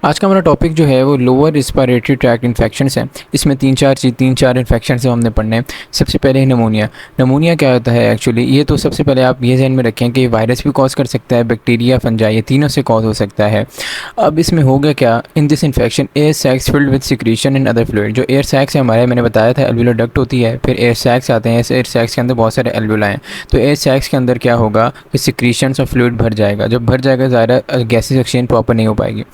आज का हमारा टॉपिक जो है वो लोअर रिस्पायरेटरी ट्रैक्ट इन्फेक्शंस है। इसमें तीन चार इन्फेक्शंस हमने पढ़ने हैं। सबसे पहले है नमूनिया। नमूनिया क्या होता है एक्चुअली? ये तो सबसे पहले आप ये ध्यान में रखें कि वायरस भी कॉज कर सकता है, बैक्टीरिया, फंजाई, ये तीनों से कॉज हो सकता है। अब इसमें होगा क्या? In this infection air sacs filled with secretion in other fluid. जो एयर सैक्स है हमारे, मैंने बताया था एल्वुलर डक्ट होती है, फिर एयर सैक्स आते हैं। एयर सैक्स के अंदर बहुत सारे एल्वुला हैं। तो एयर सैक्स के अंदर क्या होगा कि सिक्रीशंस और फ्लूइड भर जाएगा। जब भर जाएगा ज़्यादा गैसेस एक्सचेंज प्रॉपर नहीं हो पाएगी।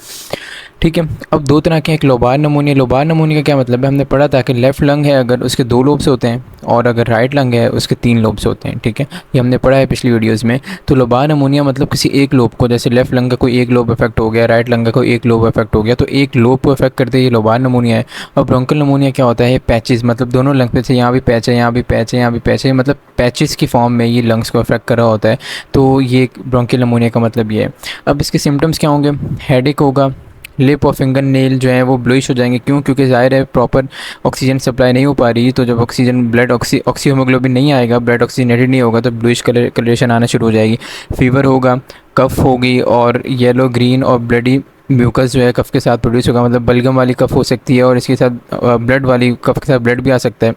ठीक है। अब दो तरह के, एक लोबार नमूनिया। लोबार नमूनिया का क्या मतलब है? हमने पढ़ा था कि लेफ़्ट लंग है अगर उसके 2 लोब्स होते हैं और अगर राइट लंग है उसके 3 लोब्स होते हैं। ठीक है, ये हमने पढ़ा है पिछली वीडियोस में। तो लोबार नमूनिया मतलब किसी एक लोब को, जैसे लेफ़्ट लंग का कोई एक लोब इफेक्ट हो गया, राइट लंग का कोई एक लोब इफेक्ट हो गया, तो एक लोब को इफेक्ट करते ये लोबार नमूनिया है। और ब्रोंकल नमूनिया क्या होता है? पैचेस, मतलब दोनों लंग पे से यहाँ भी पैच है, यहाँ भी पैच है, यहाँ भी पैच है, मतलब पैचेस की फॉर्म में ये लंग्स को इफेक्ट कर रहा होता है। तो ये ब्रोंकियल नमूनिया का मतलब ये है। अब इसके सिम्टम्स क्या होंगे? हेडेक होगा, लिप और फिंगर नेल जो है वो ब्लूइश हो जाएंगे। क्यों? क्योंकि ज़ाहिर है प्रॉपर ऑक्सीजन सप्लाई नहीं हो पा रही। तो जब ऑक्सीजन ब्लड ऑक्सीहोमोग्लोबिन नहीं आएगा, ब्लड ऑक्सीजनेटेड नहीं होगा, तो ब्लूइश कलरेशन आना शुरू हो जाएगी। फीवर होगा, कफ होगी और येलो, ग्रीन और ब्लडी म्यूकस जो है कफ के साथ प्रोड्यूस होगा। मतलब बलगम वाली कफ हो सकती है और इसके साथ ब्लड वाली कफ के साथ ब्लड भी आ सकता है।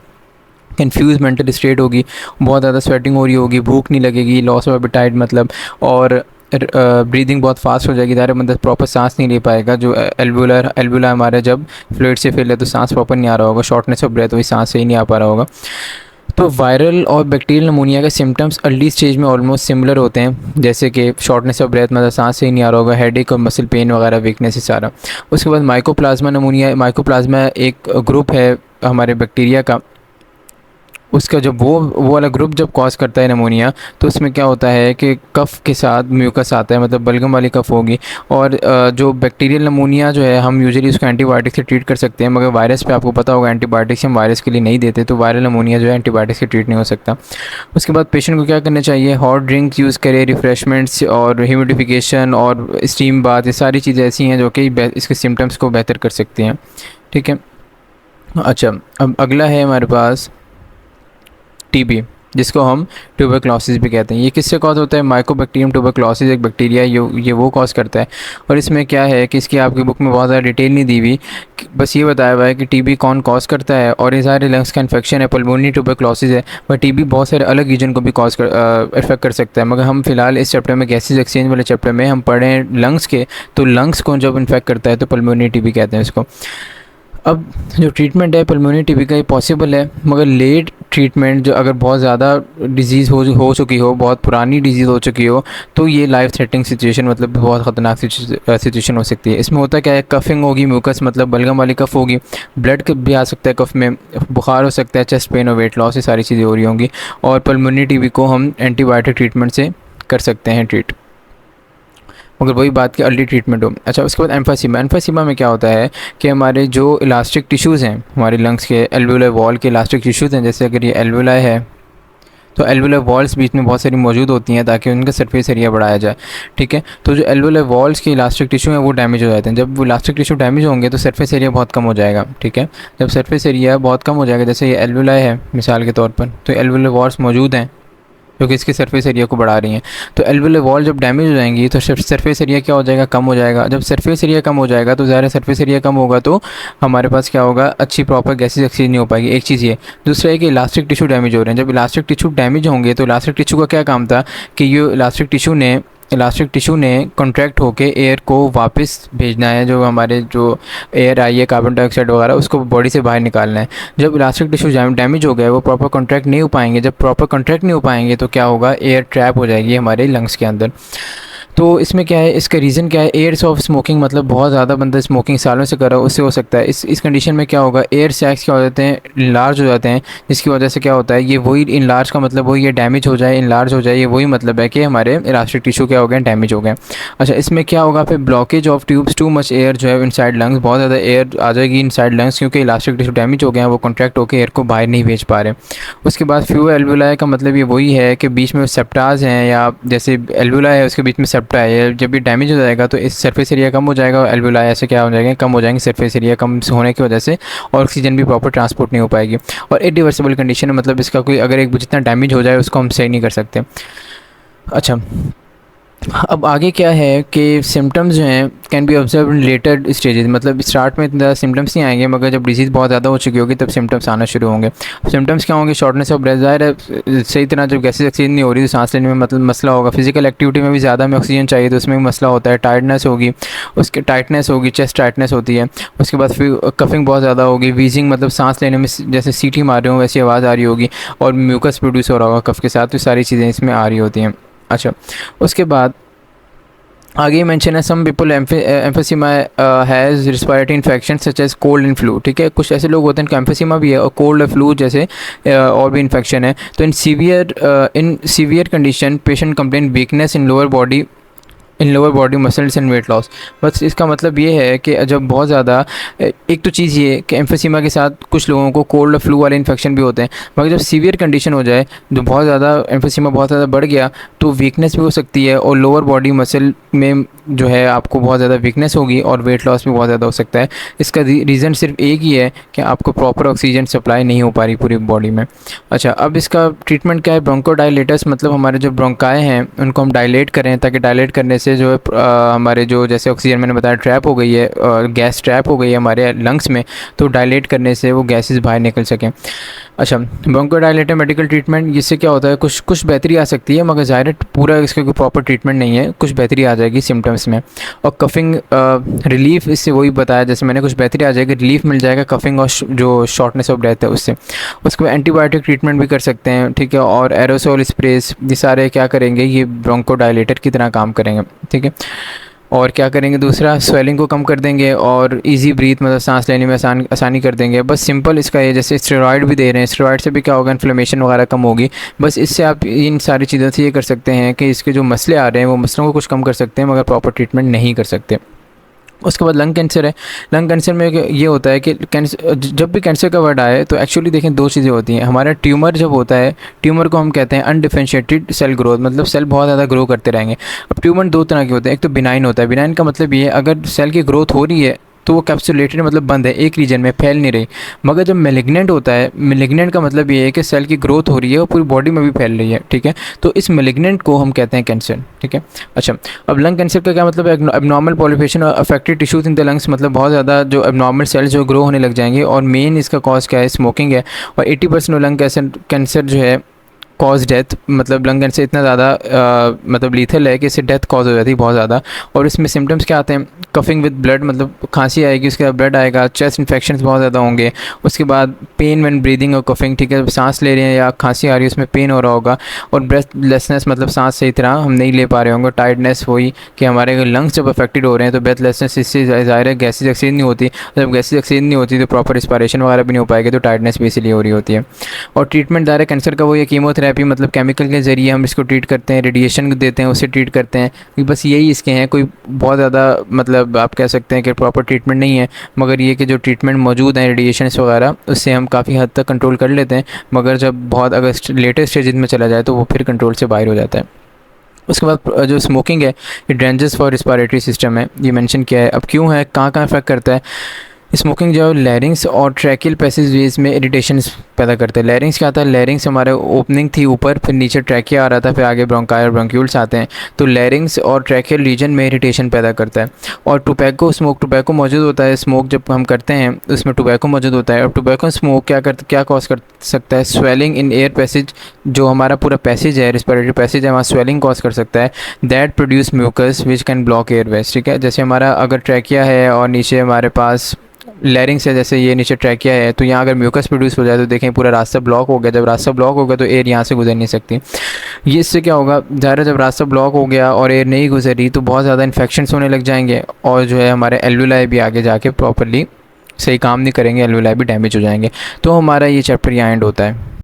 कन्फ्यूज मेंटल स्टेट होगी, बहुत ज़्यादा स्वेटिंग हो रही होगी, भूख नहीं लगेगी, लॉस ऑफ एपेटाइट मतलब, और ब्रीदिंग बहुत फास्ट हो जाएगी। दायरे मतलब प्रॉपर सांस नहीं ले पाएगा। जो एल्वुला हमारे जब फ्लूइड से फिल है तो सांस प्रॉपर नहीं आ रहा होगा, शॉर्टनेस ऑफ ब्रेथ, वही सांस सही नहीं आ पा रहा होगा। तो वायरल और बैक्टीरियल नमूनिया के सिम्टम्स अर्ली स्टेज में ऑलमोस्ट सिमिलर होते हैं, जैसे कि शॉर्टनेस ऑफ ब्रेथ, मतलब सांस सही नहीं आ रहा होगा, हेडेक और मसल पेन वगैरह, वीकनेस है सारा। उसके बाद माइकोप्लाज्मा नमूनिया। माइकोप्लाज्मा एक ग्रुप है हमारे बैक्टीरिया का। उसका जब वो वाला ग्रुप जब कॉज करता है नमोनिया, तो उसमें क्या होता है कि कफ़ के साथ म्यूकस आता है, मतलब बलगम वाली कफ़ होगी। और जो बैक्टीरियल नमोनिया जो है हम यूजुअली उसको एंटीबायोटिक से ट्रीट कर सकते हैं, मगर वायरस पे आपको पता होगा एंटीबायोटिक्स हम वायरस के लिए नहीं देते, तो वायरल नमोनिया जो है एंटीबायोटिक्स से ट्रीट नहीं हो सकता। उसके बाद पेशेंट को क्या करना चाहिए? हॉट ड्रिंक्स यूज़ करे, रिफ्रेशमेंट्स और ह्यूमिडिफिकेशन और स्टीम बाथ, ये सारी चीज़ें ऐसी हैं जो कि इसके सिम्टम्स को बेहतर कर सकती हैं। ठीक है। अच्छा, अब अगला है हमारे पास टीबी, जिसको हम ट्यूबरक्लोसिस भी कहते हैं। ये किससे कॉज होता है? माइकोबैक्टीरियम ट्यूबरक्लोसिस एक बैक्टीरिया ये वो कॉज करता है। और इसमें क्या है कि इसकी आपकी बुक में बहुत ज़्यादा डिटेल नहीं दी हुई, बस ये बताया हुआ है कि टीबी कौन कॉज करता है और ये सारे लंग्स का इन्फेक्शन है, पल्मोनरी ट्यूबरक्लोसिस है। पर टीबी बहुत सारे अलग रीजन को भी इफेक्ट कर सकता है, मगर हम फिलहाल इस चैप्टर में गैसेज एक्सचेंज वाले चैप्टर में हम पढ़े हैं लंग्स के। तो लंग्स को जब इन्फेक्ट करता है तो पल्मोनरी टीबी कहते हैं इसको। अब जो ट्रीटमेंट है पल्मोनरी टीबी का, ये पॉसिबल है, मगर लेट ट्रीटमेंट, जो अगर बहुत ज़्यादा डिजीज़ हो चुकी हो, बहुत पुरानी डिजीज़ हो चुकी हो, तो ये लाइफ थ्रेटनिंग सिचुएशन, मतलब बहुत ख़तरनाक सिचुएशन हो सकती है। इसमें होता क्या है? कफिंग होगी, म्यूकस मतलब बलगम वाली कफ होगी, ब्लड भी आ सकता है कफ में, बुखार हो सकता है, चेस्ट पेन और वेट लॉस, ये सारी चीज़ें हो रही होंगी। और पल्मोनरी टीबी को हम एंटीबायोटिक ट्रीटमेंट से कर सकते हैं ट्रीट, मगर वही बात कि अर्ली ट्रीटमेंट हो। अच्छा, उसके बाद एम्फासीमा। एम्फासीमा में क्या होता है कि हमारे जो इलास्टिक टिश्यूज़ हैं हमारे लंग्स के, एल्वुलर वॉल के इलास्टिक टिश्यूज़ हैं, जैसे अगर ये एल्वुला है तो एल्वुलर वॉल्स बीच में बहुत सारी मौजूद होती हैं ताकि उनका सरफेस एरिया बढ़ाया जाए। ठीक है। तो जो एल्वुलर वॉल्स के इलास्टिक टिश्यू हैं वो डैमेज हो जाते हैं। जब वो इलास्टिक टिश्यू डैमेज होंगे तो सरफेस एरिया बहुत कम हो जाएगा। ठीक है। जब सरफेस एरिया बहुत कम हो जाएगा, जैसे ये एल्वुला है मिसाल के तौर पर, तो एल्वुलर वॉल्स मौजूद हैं जो कि इसके सरफेस एरिया को बढ़ा रही हैं। तो एल्वुलर वॉल जब डैमेज हो जाएंगी तो सरफेस एरिया क्या हो जाएगा? कम हो जाएगा। जब सरफेस एरिया कम हो जाएगा तो ज़्यादा सरफेस एरिया कम होगा तो हमारे पास क्या होगा? अच्छी प्रॉपर गैसेज एक्सचेंज नहीं हो पाएगी। एक चीज़ ये। दूसरा है कि इलास्टिक टिश्यू डैमेज हो रहे हैं। जब इलास्टिक टिश्यू डैमेज होंगे तो इलास्टिक टिश्यू का क्या काम था कि ये इलास्टिक टिश्यू ने कॉन्ट्रैक्ट होकर एयर को वापस भेजना है, जो हमारे जो एयर आई है, कार्बन डाइऑक्साइड वगैरह, उसको बॉडी से बाहर निकालना है। जब इलास्टिक टिश्यू डैमेज हो गया, वो प्रॉपर कॉन्ट्रैक्ट नहीं हो पाएंगे। जब प्रॉपर कॉन्ट्रैक्ट नहीं हो पाएंगे तो क्या होगा? एयर ट्रैप हो जाएगी हमारे लंग्स के अंदर। तो इसमें क्या है? इसका रीज़न क्या है? एयर्स ऑफ स्मोकिंग, मतलब बहुत ज़्यादा बंदा स्मोकिंग सालों से कर रहा है, उससे हो सकता है। इस कंडीशन में क्या होगा? एयर सैक्स क्या हो जाते हैं? इनलार्ज हो जाते हैं, जिसकी वजह से क्या होता है? ये वही इनलार्ज का मतलब वही, ये डैमेज हो जाए, इनलार्ज हो जाए, ये वही मतलब है कि हमारे इलास्टिक टिश्यू क्या हो गए? डैमेज हो गए। अच्छा, इसमें क्या होगा फिर? Blockage of tubes, too much air जो है इनसाइड लंग्स, बहुत ज़्यादा एयर आ जाएगी इनसाइड लंग्स, क्योंकि इलास्टिक टिश्यू डैमेज हो गए हैं, वो कॉन्ट्रैक्ट होकर एयर को बाहर नहीं भेज पा रहे। उसके बाद फ्यू एल्वुलाई का मतलब ये वही है कि बीच में सेप्टाज हैं, या जैसे एल्वुला है उसके बीच में सेप्टा है, जब भी डैमेज हो जाएगा तो इस सरफेस एरिया कम हो जाएगा और एल्वुलाई ऐसे क्या हो जाएंगे? कम हो जाएंगे। सरफेस एरिया कम होने की वजह से ऑक्सीजन भी प्रॉपर ट्रांसपोर्ट नहीं हो पाएगी। और इरिवर्सिबल कंडीशन है, मतलब इसका कोई अगर एक जितना डैमेज हो जाए उसको हम सही नहीं कर सकते। अच्छा, अब आगे क्या है कि सिम्टम्स जो हैं can be observe in later stages, मतलब स्टार्ट में इतना सिम्टम्स नहीं आएंगे, मगर जब डिजीज़ बहुत ज़्यादा हो चुकी होगी तब सिम्टम्स आना शुरू होंगे। सिम्टम्स क्या होंगे? शॉर्टनेस ऑफ ब्रेथ, ज़ाहिर है सही तरह जब गैसेज ऑक्सीजन नहीं हो रही तो सांस लेने में मतलब मसला होगा। फिजिकल एक्टिविटी में भी ज़्यादा में ऑक्सीजन चाहिए तो उसमें भी मसला होता है। टायर्डनेस होगी, उसके टाइटनेस होगी, चेस्ट टाइटनेस होती है। उसके बाद फिर कफिंग बहुत ज़्यादा होगी, वीजिंग मतलब सांस लेने में जैसे सीटी मार रहे हो वैसी आवाज़ आ रही होगी, और म्यूकस प्रोड्यूस हो रहा होगा कफ के साथ, तो सारी चीज़ें इसमें आ रही होती हैं। अच्छा, उसके बाद आगे मेंशन है some people emphysema has respiratory infection such as cold and flu. ठीक है, कुछ ऐसे लोग होते हैं इनका एम्फेसिमा भी है और कोल्ड और फ्लू जैसे और भी इन्फेक्शन है। तो in severe condition patient complain weakness in lower body muscles and weight loss. बस इसका मतलब ये है कि जब बहुत ज़्यादा, एक तो चीज़ ये कि एम्फेसिमा के साथ कुछ लोगों को कोल्ड और फ्लू वाले इन्फेक्शन भी होते हैं, मगर जब सीवियर कंडीशन हो जाए, जो बहुत ज़्यादा एम्फेसिमा बहुत ज़्यादा बढ़ गया, तो वीकनेस भी हो सकती है और लोअर बॉडी मसल में जो है आपको बहुत ज़्यादा वीकनेस होगी और वेट लॉस भी बहुत ज़्यादा हो सकता है। इसका रीज़न सिर्फ एक ही है कि आपको प्रॉपर ऑक्सीजन सप्लाई नहीं हो पा रही पूरी बॉडी में। अच्छा, अब इसका ट्रीटमेंट क्या है? ब्रोंकोडायलेटर्स, मतलब हमारे जो ब्रोंकाए हैं उनको हम डायलेट करें, ताकि डायलेट करने से जो है हमारे जो जैसे ऑक्सीजन मैंने बताया ट्रैप हो गई है, गैस ट्रैप हो गई है हमारे लंग्स में, तो डायलेट करने से वो गैसेस बाहर निकल सकें। अच्छा, ब्रोंकोडायलेटर मेडिकल ट्रीटमेंट, इससे क्या होता है कुछ बेहतरी आ सकती है, मगर ज़ाहिर है पूरा इसका कोई प्रॉपर ट्रीटमेंट नहीं है, कुछ बेहतरी आ जाएगी सिम्टम्स में। और कफिंग रिलीफ, इससे वही बताया जैसे मैंने, कुछ बेहतरी आ जाएगी, रिलीफ मिल जाएगा कफिंग और जो शॉर्टनेस ऑफ ब्रेथ है उससे। उसके बाद एंटीबायोटिक ट्रीटमेंट भी कर सकते हैं। ठीक है, और एरोसोल स्प्रेस, ये सारे क्या करेंगे, ये ब्रोंकोडायलेटर की तरह काम करेंगे। ठीक है, और क्या करेंगे दूसरा, स्वेलिंग को कम कर देंगे और इजी ब्रीथ मतलब सांस लेने में आसानी कर देंगे। बस सिंपल इसका ये, जैसे स्टेरॉइड भी दे रहे हैं, स्टेरॉइड से भी क्या होगा, इन्फ्लेमेशन वगैरह कम होगी। बस इससे आप इन सारी चीज़ों से ये कर सकते हैं कि इसके जो मसले आ रहे हैं वो मसलों को कुछ कम कर सकते हैं, मगर प्रॉपर ट्रीटमेंट नहीं कर सकते। उसके बाद लंग कैंसर है। लंग कैंसर में ये होता है कि कैंसर, जब भी कैंसर का वर्ड आए तो एक्चुअली देखें दो चीज़ें होती हैं। हमारा ट्यूमर जब होता है, ट्यूमर को हम कहते हैं अनडिफरेंशिएटेड सेल ग्रोथ, मतलब सेल बहुत ज़्यादा ग्रो करते रहेंगे। अब ट्यूमर दो तरह के होते हैं, एक तो बिनाइन होता है। बिनाइन का मतलब ये है अगर सेल की ग्रोथ हो रही है तो वो कैप्सुलेटेड मतलब बंद है, एक रीजन में फैल नहीं रही। मगर जब मेलिग्नेंट होता है, मेलिग्नेंट का मतलब ये है कि सेल की ग्रोथ हो रही है और पूरी बॉडी में भी फैल रही है। ठीक है, तो इस मेलिग्नेंट को हम कहते हैं कैंसर। ठीक है, अच्छा, अब लंग कैंसर का क्या मतलब है? एबनॉर्मल पॉलिफिकेशन और affected tissues in the lungs, मतलब बहुत ज़्यादा जो एबनॉर्मल सेल्स जो ग्रो होने लग जाएंगे। और मेन इसका कॉज क्या है? स्मोकिंग है। और 80% लंग कैंसर जो है कॉज डेथ, मतलब लंग कैंसर इतना ज़्यादा मतलब लीथल है कि इससे डेथ कॉज हो जाती है बहुत ज़्यादा। और इसमें सिम्टम्स क्या आते हैं? कफिंग विद ब्लड, मतलब खांसी आएगी, उसके बाद ब्लड आएगा, चेस्ट इन्फेक्शन बहुत ज़्यादा होंगे। उसके बाद पेन व्हेन ब्रीदिंग और कफिंग। ठीक है, सांस ले रहे हैं या खांसी आ रही है उसमें पेन हो रहा होगा। और ब्रेथलेसनेस, मतलब सांस सही तरह हम नहीं ले पा रहे होंगे। टायर्डनेस, वही कि हमारे लंग्स जब अफेक्टेड हो रहे हैं तो ब्रेथलेसनेस, इससे ज़ाहिर है गैसेज ऑक्सीजन नहीं होती। जब गैसेज ऑक्सीजन नहीं होती तो प्रॉपर रिस्पायरेशन वगैरह भी नहीं हो पाएगी, तो टायर्डनेस भी इसीलिए हो रही होती है। और ट्रीटमेंट ज़ाहिर है कैंसर का वो ये कीमोथेरेपी, मतलब केमिकल के ज़रिए हम इसको ट्रीट करते हैं, रेडिएशन देते हैं, उससे ट्रीट करते हैं। बस यही इसके हैं, कोई बहुत ज़्यादा मतलब आप कह सकते हैं कि प्रॉपर ट्रीटमेंट नहीं है। मगर ये कि जो ट्रीटमेंट मौजूद हैं रेडिएशन वगैरह, उससे हम काफ़ी हद तक कंट्रोल कर लेते हैं। मगर जब बहुत अगर लेटेस्ट स्टेज में चला जाए तो वो फिर कंट्रोल से बाहर हो जाता है। उसके बाद जो स्मोकिंग है, ये डेंजरस फॉर रिस्पायरेटरी सिस्टम है, ये मेंशन किया है। अब क्यों है, कहाँ कहाँ इफेक्ट करता है? स्मोकिंग जो है लैरिंग्स और ट्रैकियल पैसेजवेज में इरिटेशन पैदा करते हैं। लैरिंग्स क्या आता है? लैरिंग्स हमारे ओपनिंग थी ऊपर, फिर नीचे ट्रैकिया आ रहा था, फिर आगे ब्रोंकाई और ब्रोंक्यूल्स आते हैं। तो लैरिंग्स और ट्रैकियल रीजन में इरिटेशन पैदा करता है। और टोबैको मौजूद होता है। स्मोक जब हम करते हैं उसमें टोबैको मौजूद होता है। और टोबैको स्मोक क्या कॉज कर सकता है? स्वेलिंग इन एयर पैसेज, जो हमारा पूरा पैसेज है, रिस्पिरेटरी पैसेज है, वहाँ स्वेलिंग कॉज कर सकता है। That produce mucus which can block airways. ठीक है, जैसे हमारा अगर ट्रैकिया है और नीचे हमारे पास लैरिंग्स है, जैसे ये नीचे ट्रैकिया है, तो यहाँ अगर म्यूकस प्रोड्यूस हो जाए तो देखें पूरा रास्ता ब्लॉक हो गया। जब रास्ता ब्लॉक हो गया तो एयर यहाँ से गुजर नहीं सकती। ये इससे क्या होगा? ज़्यादा जब रास्ता ब्लॉक हो गया और एयर नहीं गुजरी तो बहुत ज़्यादा इन्फेक्शंस होने लग जाएंगे, और जो है हमारे एल्वुलाई भी आगे जाके प्रॉपरली सही काम नहीं करेंगे, एल्वुलाई भी डैमेज हो जाएंगे। तो हमारा ये चैप्टर यहाँ एंड होता है।